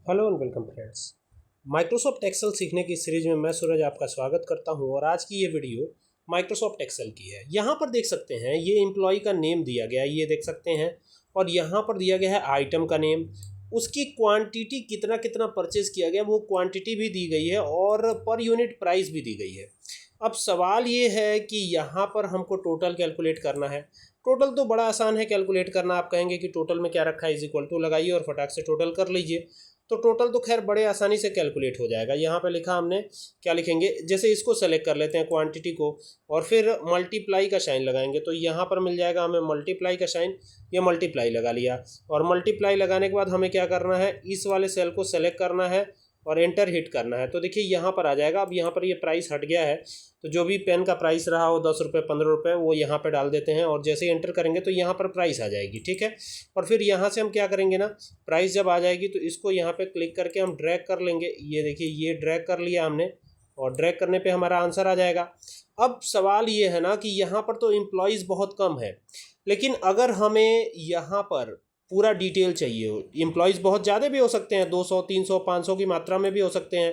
Hello and welcome friends. Microsoft Excel सीखने की series में मैं सूरज आपका स्वागत करता हूं और आज की ये वीडियो माइक्रोसॉफ्ट एक्सेल की है। यहाँ पर देख सकते हैं ये एम्प्लॉय का नेम दिया गया है, ये देख सकते हैं, और यहाँ पर दिया गया है आइटम का नेम, उसकी क्वांटिटी कितना कितना परचेज किया गया वो क्वांटिटी भी दी गई है और पर यूनिट प्राइस भी दी गई है। अब सवाल ये है कि यहाँ पर हमको टोटल कैलकुलेट करना है। टोटल तो बड़ा आसान है कैलकुलेट करना। आप कहेंगे कि टोटल में क्या रखा है, इज इक्वल टू लगाइए और फटाक से टोटल कर लीजिए। तो टोटल तो खैर बड़े आसानी से कैलकुलेट हो जाएगा। यहाँ पे लिखा हमने, क्या लिखेंगे, जैसे इसको सेलेक्ट कर लेते हैं क्वांटिटी को और फिर मल्टीप्लाई का साइन लगाएंगे तो यहाँ पर मिल जाएगा हमें मल्टीप्लाई का साइन। ये मल्टीप्लाई लगा लिया और मल्टीप्लाई लगाने के बाद हमें क्या करना है, इस वाले सेल को सेलेक्ट करना है और एंटर हिट करना है। तो देखिए यहाँ पर आ जाएगा। अब यहाँ पर ये प्राइस हट गया है, तो जो भी पेन का प्राइस रहा हो 10 रुपये 15 रुपये वो यहाँ पे डाल देते हैं और जैसे ही एंटर करेंगे तो यहाँ पर प्राइस आ जाएगी। ठीक है, और फिर यहाँ से हम क्या करेंगे ना, प्राइस जब आ जाएगी तो इसको यहाँ पे क्लिक करके हम ड्रैग कर लेंगे। ये देखिए ये ड्रैग कर लिया हमने और ड्रैग करने पे हमारा आंसर आ जाएगा। अब सवाल ये है ना कि यहाँ पर तो एम्प्लॉयज़ बहुत कम है, लेकिन अगर हमें यहाँ पर पूरा डिटेल चाहिए हो, एम्प्लॉयज़ बहुत ज़्यादा भी हो सकते हैं, 200 300 500 की मात्रा में भी हो सकते हैं।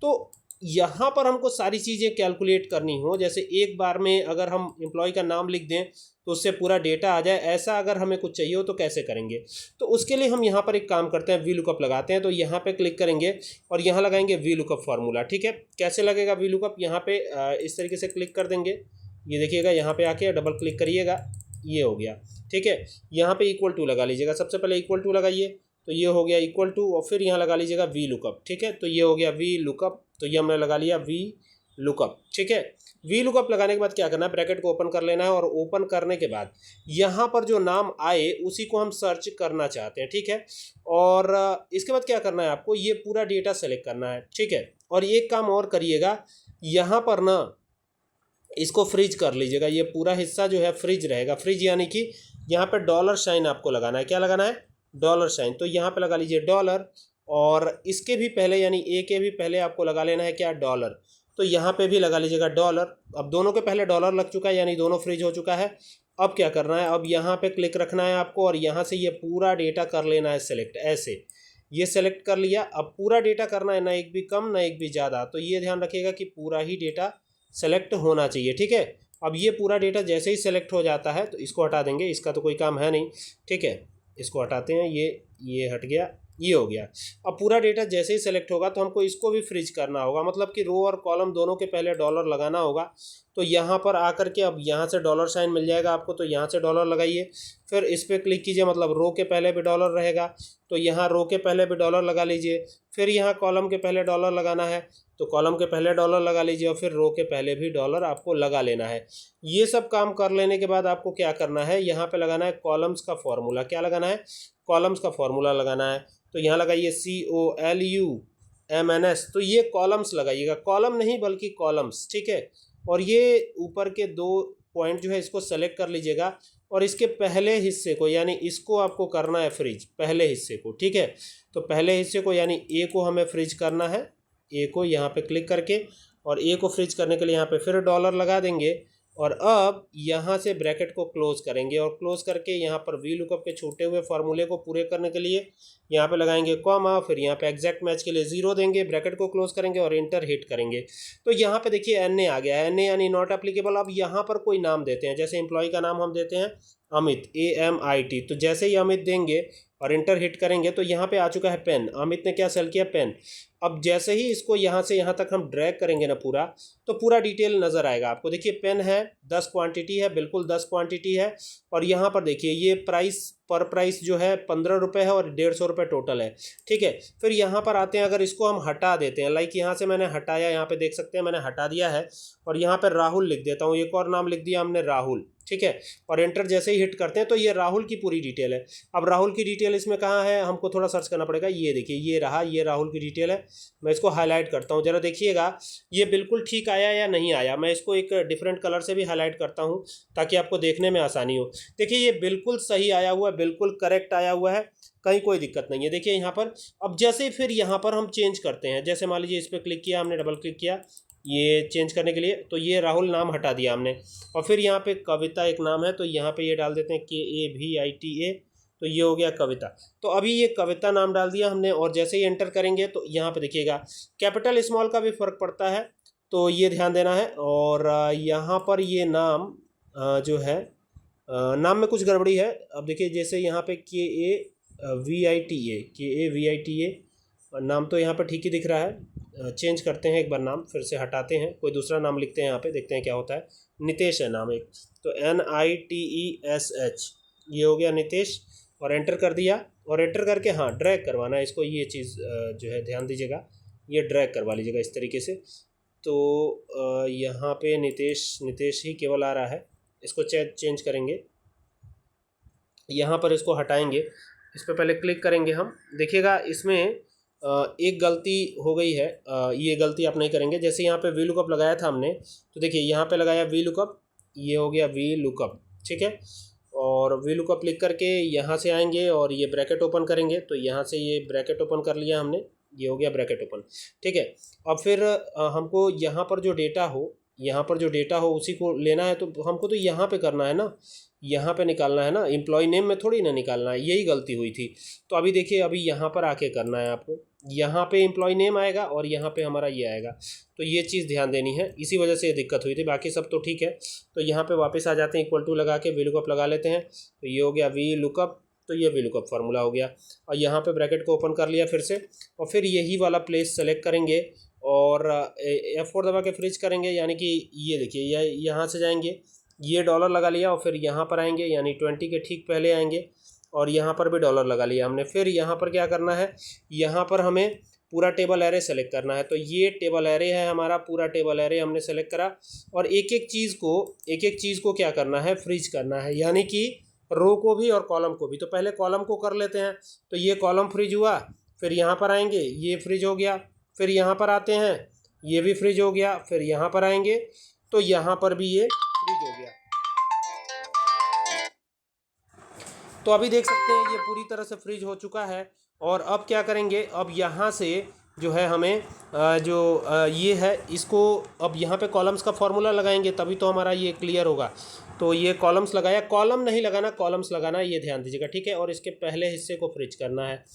तो यहाँ पर हमको सारी चीज़ें कैलकुलेट करनी हो, जैसे एक बार में अगर हम एम्प्लॉय का नाम लिख दें तो उससे पूरा डेटा आ जाए, ऐसा अगर हमें कुछ चाहिए हो तो कैसे करेंगे। तो उसके लिए हम यहाँ पर एक काम करते हैं, वी लुकअप लगाते हैं। तो यहाँ पे क्लिक करेंगे और यहाँ लगाएंगे वी लुकअप फार्मूला। ठीक है, कैसे लगेगा वी लुकअप, यहाँ पे इस तरीके से क्लिक कर देंगे। ये देखिएगा यहाँ पे आके डबल क्लिक करिएगा, ये हो गया। ठीक है, यहाँ पे इक्वल टू लगा लीजिएगा, सबसे पहले इक्वल टू लगाइए तो ये हो गया इक्वल टू, और फिर यहाँ लगा लीजिएगा वी लुकअप। ठीक है, तो ये हो गया वी लुकअप, तो ये हमने लगा लिया वी लुकअप। ठीक है, वी लुकअप लगाने के बाद क्या करना है, ब्रैकेट को ओपन कर लेना है और ओपन करने के बाद यहाँ पर जो नाम आए उसी को हम सर्च करना चाहते हैं। ठीक है, और इसके बाद क्या करना है, आपको ये पूरा डेटा सेलेक्ट करना है। ठीक है, और एक काम और करिएगा, यहाँ पर ना इसको फ्रीज कर लीजिएगा, ये पूरा हिस्सा जो है फ्रीज रहेगा। फ्रीज यानी कि यहाँ पे डॉलर साइन आपको लगाना है। क्या लगाना है, डॉलर साइन। तो यहाँ पे लगा लीजिए डॉलर, और इसके भी पहले यानी ए के भी पहले आपको लगा लेना है क्या, डॉलर। तो यहाँ पे भी लगा लीजिएगा डॉलर। अब दोनों के पहले डॉलर लग चुका है यानी दोनों फ्रीज हो चुका है। अब क्या करना है, अब यहाँ पे क्लिक रखना है आपको और यहाँ से ये पूरा डेटा कर लेना है सेलेक्ट। ऐसे ये सेलेक्ट कर लिया। अब पूरा डेटा करना है, ना एक भी कम ना एक भी ज़्यादा। तो ये ध्यान रखिएगा कि पूरा ही डेटा सेलेक्ट होना चाहिए। ठीक है, अब ये पूरा डेटा जैसे ही सेलेक्ट हो जाता है तो इसको हटा देंगे, इसका तो कोई काम है नहीं। ठीक है, इसको हटाते हैं, ये हट गया, ये हो गया। अब पूरा डेटा जैसे ही सेलेक्ट होगा तो हमको इसको भी फ्रीज करना होगा, मतलब कि रो और कॉलम दोनों के पहले डॉलर लगाना होगा। तो यहाँ पर आकर के अब यहाँ से डॉलर साइन मिल जाएगा आपको, तो यहाँ से डॉलर लगाइए, फिर इस पर क्लिक कीजिए, मतलब रो के पहले भी डॉलर रहेगा तो यहाँ रो के पहले भी डॉलर लगा लीजिए। फिर यहाँ कॉलम के पहले डॉलर लगाना है तो कॉलम के पहले डॉलर लगा लीजिए और फिर रो के पहले भी डॉलर आपको लगा लेना है। ये सब काम कर लेने के बाद आपको क्या करना है, यहाँ पे लगाना है कॉलम्स का फॉर्मूला। क्या लगाना है, कॉलम्स का फॉर्मूला लगाना है। तो यहाँ लगाइए COLUMNS, तो ये कॉलम्स लगाइएगा, कॉलम नहीं बल्कि कॉलम्स। ठीक है, और ये ऊपर के दो पॉइंट जो है इसको सेलेक्ट कर लीजिएगा और इसके पहले हिस्से को यानी इसको आपको करना है फ्रीज, पहले हिस्से को। ठीक है, तो पहले हिस्से को यानी ए को हमें फ्रीज करना है, ए को यहाँ पे क्लिक करके, और ए को फ्रीज करने के लिए यहाँ पे फिर डॉलर लगा देंगे और अब यहाँ से ब्रैकेट को क्लोज करेंगे और क्लोज करके यहाँ पर वी लुकअप के छूटे हुए फार्मूले को पूरे करने के लिए यहाँ पे लगाएंगे कॉमा, फिर यहाँ पे एग्जैक्ट मैच के लिए 0 देंगे, ब्रैकेट को क्लोज करेंगे और इंटर हिट करेंगे। तो यहाँ पे देखिए NA आ गया है, NA यानी नॉट एप्लीकेबल। अब यहाँ पर कोई नाम देते हैं, जैसे एम्प्लॉय का नाम हम देते हैं अमित, AMIT। तो जैसे ही अमित देंगे और इंटर हिट करेंगे तो यहाँ पे आ चुका है पेन। अमित ने क्या सेल किया, पेन। अब जैसे ही इसको यहाँ से यहाँ तक हम ड्रैग करेंगे ना पूरा, तो पूरा डिटेल नज़र आएगा आपको। देखिए पेन है, 10 क्वांटिटी है, बिल्कुल 10 क्वांटिटी है। और यहाँ पर देखिए ये प्राइस पर प्राइस जो है 15 रुपये है और 150 रुपये टोटल है। ठीक है, फिर यहाँ पर आते हैं, अगर इसको हम हटा देते हैं, लाइक यहाँ से मैंने हटाया, यहाँ पे देख सकते हैं मैंने हटा दिया है और यहाँ पर राहुल लिख देता हूँ, एक और नाम लिख दिया हमने राहुल। ठीक है, और एंटर जैसे ही हिट करते हैं तो ये राहुल की पूरी डिटेल है। अब राहुल की डिटेल इसमें कहाँ है, हमको थोड़ा सर्च करना पड़ेगा। ये देखिए ये रहा, ये राहुल की डिटेल है। मैं इसको हाईलाइट करता हूँ, ज़रा देखिएगा ये बिल्कुल ठीक आया या नहीं आया। मैं इसको एक डिफरेंट कलर से भी हाईलाइट करता हूँ ताकि आपको देखने में आसानी हो। देखिए ये बिल्कुल सही आया हुआ है, बिल्कुल करेक्ट आया हुआ है, कहीं कोई दिक्कत नहीं है। देखिए यहाँ पर अब जैसे फिर यहाँ पर हम चेंज करते हैं, जैसे मान लीजिए इस पर क्लिक किया हमने, डबल क्लिक किया ये चेंज करने के लिए, तो ये राहुल नाम हटा दिया हमने। और फिर यहाँ पे कविता एक नाम है तो यहाँ पे ये डाल देते हैं KAVITA तो ये हो गया कविता। तो अभी ये कविता नाम डाल दिया हमने, और जैसे ही एंटर करेंगे तो यहाँ पे देखिएगा कैपिटल स्मॉल का भी फ़र्क पड़ता है, तो ये ध्यान देना है। और यहाँ पर ये नाम जो है नाम में कुछ गड़बड़ी है। अब देखिए जैसे यहाँ पे KAVITA नाम तो यहाँ पर ठीक ही दिख रहा है। चेंज करते हैं एक बार, नाम फिर से हटाते हैं, कोई दूसरा नाम लिखते हैं यहाँ पे, देखते हैं क्या होता है। नितेश है नाम एक, तो NITESH, ये हो गया नितेश, और एंटर कर दिया। और एंटर करके हाँ ड्रैग करवाना है इसको, ये चीज़ जो है ध्यान दीजिएगा, ये ड्रैग करवा लीजिएगा इस तरीके से। तो यहाँ पे नितेश ही केवल आ रहा है, इसको चेंज करेंगे, यहाँ पर इसको हटाएंगे, इस पर पहले क्लिक करेंगे हम। देखिएगा इसमें एक गलती हो गई है, ये गलती आप नहीं करेंगे। जैसे यहाँ पे वी लुकअप लगाया था हमने, तो देखिए यहाँ पे लगाया वी लुकअप, ये हो गया वी लुकअप, ठीक है। और वी लुकअप क्लिक करके यहाँ से आएंगे और ये ब्रैकेट ओपन करेंगे, तो यहाँ से ये ब्रैकेट ओपन कर लिया हमने, ये हो गया ब्रैकेट ओपन, ठीक है। अब फिर हमको यहाँ पर जो डेटा हो उसी को लेना है, तो हमको तो यहाँ पे करना है ना, यहाँ पे निकालना है ना, एम्प्लॉय नेम में थोड़ी ना निकालना है, यही गलती हुई थी। तो अभी देखिए अभी यहाँ पर आके करना है आपको, यहाँ पे एम्प्लॉय नेम आएगा और यहाँ पे हमारा ये आएगा, तो ये चीज़ ध्यान देनी है, इसी वजह से ये दिक्कत हुई थी, बाकी सब तो ठीक है। तो यहाँ पे वापस आ जाते हैं, इक्वल टू लगा के वी लुकअप लगा लेते हैं, तो ये हो गया वी लुकअप, तो ये वी लुकअप फार्मूला हो गया। और यहाँ पे ब्रैकेट को ओपन कर लिया फिर से, और फिर यही वाला प्लेस सेलेक्ट करेंगे और F4 दबा के फ्रीज करेंगे, यानी कि ये देखिए यहाँ से जाएंगे, ये डॉलर लगा लिया, और फिर यहाँ पर आएंगे, यानी 20 के ठीक पहले आएंगे, और यहाँ पर भी डॉलर लगा लिया हमने। फिर यहाँ पर क्या करना है, यहाँ पर हमें पूरा टेबल एरे सेलेक्ट करना है, तो ये टेबल एरे है हमारा, पूरा टेबल एरे हमने सेलेक्ट करा, और एक एक चीज़ को क्या करना है, फ्रीज करना है, यानी कि रो को भी और कॉलम को भी। तो पहले कॉलम को कर लेते हैं, तो ये कॉलम फ्रीज हुआ, फिर यहाँ पर आएंगे, ये फ्रीज हो गया, फिर यहाँ पर आते हैं, ये भी फ्रीज हो गया, फिर यहाँ पर आएंगे तो यहाँ पर भी ये फ्रीज हो गया। तो अभी देख सकते हैं ये पूरी तरह से फ्रीज हो चुका है। और अब क्या करेंगे, अब यहाँ से जो है हमें ये है, इसको अब यहाँ पे कॉलम्स का फॉर्मूला लगाएंगे, तभी तो हमारा ये क्लियर होगा। तो ये कॉलम्स लगाया, कॉलम नहीं लगाना, कॉलम्स लगाना, ये ध्यान दीजिएगा, ठीक है। और इसके पहले हिस्से को फ्रीज करना है,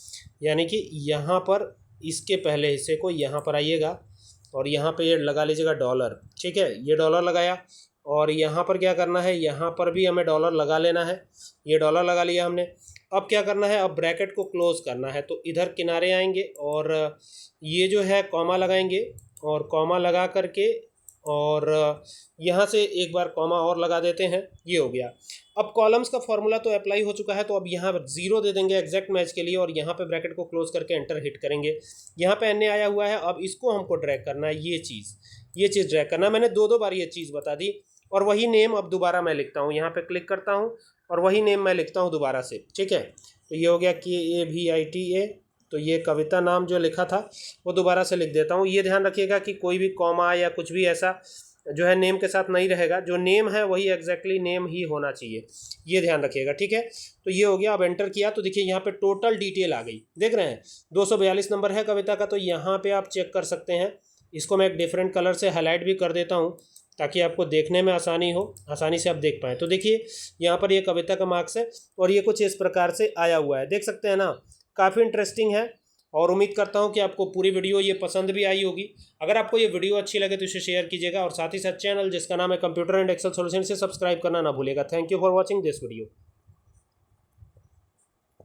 यानी कि यहाँ पर इसके पहले हिस्से को यहाँ पर आइएगा और यहाँ पे ये लगा लीजिएगा डॉलर, ठीक है। ये डॉलर लगाया, और यहाँ पर क्या करना है, यहाँ पर भी हमें डॉलर लगा लेना है, ये डॉलर लगा लिया हमने। अब क्या करना है, अब ब्रैकेट को क्लोज करना है, तो इधर किनारे आएंगे और ये जो है कॉमा लगाएंगे, और कॉमा लगा करके और यहाँ से एक बार कॉमा और लगा देते हैं, ये हो गया। अब कॉलम्स का फॉर्मूला तो अप्लाई हो चुका है, तो अब यहाँ 0 दे देंगे एग्जैक्ट मैच के लिए, और यहाँ पे ब्रैकेट को क्लोज करके एंटर हिट करेंगे। यहाँ पे NA आया हुआ है, अब इसको हमको ड्रैग करना है, ये चीज़ ड्रैग करना है। मैंने दो बार ये चीज़ बता दी, और वही नेम अब दोबारा मैं लिखता हूँ, यहाँ पे क्लिक करता हूँ और वही नेम मैं लिखता हूँ दोबारा से, ठीक है। तो ये हो गया KAVITA, तो ये कविता नाम जो लिखा था वो दोबारा से लिख देता हूँ। ये ध्यान रखिएगा कि कोई भी कॉमा या कुछ भी ऐसा जो है नेम के साथ नहीं रहेगा, जो नेम है वही एग्जैक्टली नेम ही होना चाहिए, ये ध्यान रखिएगा, ठीक है। तो ये हो गया। अब एंटर किया तो देखिए यहाँ पे टोटल डिटेल आ गई, देख रहे हैं 242 नंबर है कविता का। तो यहाँ पे आप चेक कर सकते हैं, इसको मैं एक डिफरेंट कलर से हाईलाइट भी कर देता हूँ ताकि आपको देखने में आसानी हो, आसानी से आप देख पाएँ। तो देखिए यहाँ पर ये कविता का मार्क्स है, और ये कुछ इस प्रकार से आया हुआ है, देख सकते हैं ना, काफ़ी इंटरेस्टिंग है। और उम्मीद करता हूँ कि आपको पूरी वीडियो ये पसंद भी आई होगी। अगर आपको ये वीडियो अच्छी लगे तो इसे शेयर कीजिएगा, और साथ ही साथ चैनल जिसका नाम है कंप्यूटर एंड एक्सेल सॉल्यूशन से सब्सक्राइब करना ना भूलिएगा। Thank you for watching this video.